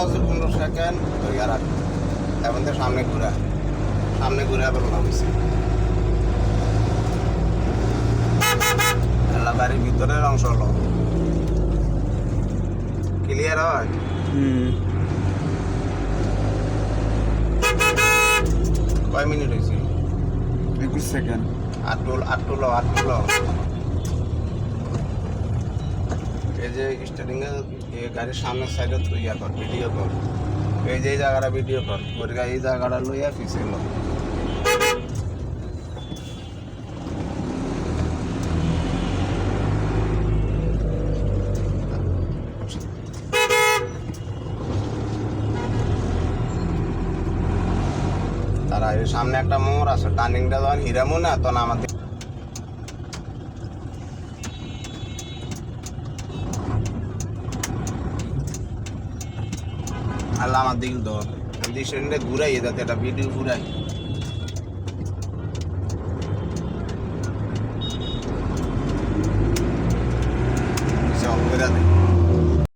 15 second ধরিয়া রাখ এখন তো সামনে ঘুরে আবার নামছে বাড়ির ভিতরের অংশ হলো ক্লিয়ার হয় কয় মিনিট হয়েছে 21 সেকেন্ড আটটুলো এই যে স্টার্টিং এ গাড়ির সামনের সাইডে তুই ইয়া কর ভিডিও কর এই যে জায়গাটা ভিডিও কর ওর এই জায়গাটা লইয়া পিছিয়ে লো তারা এর সামনে একটা মোড় আছে টার্নিংটা যখন হিরামো না তখন আমাদের আল্লাহ আমার দিকে ধর আমি ঘুরাই যাতে একটা ভিডিও ঘুরাই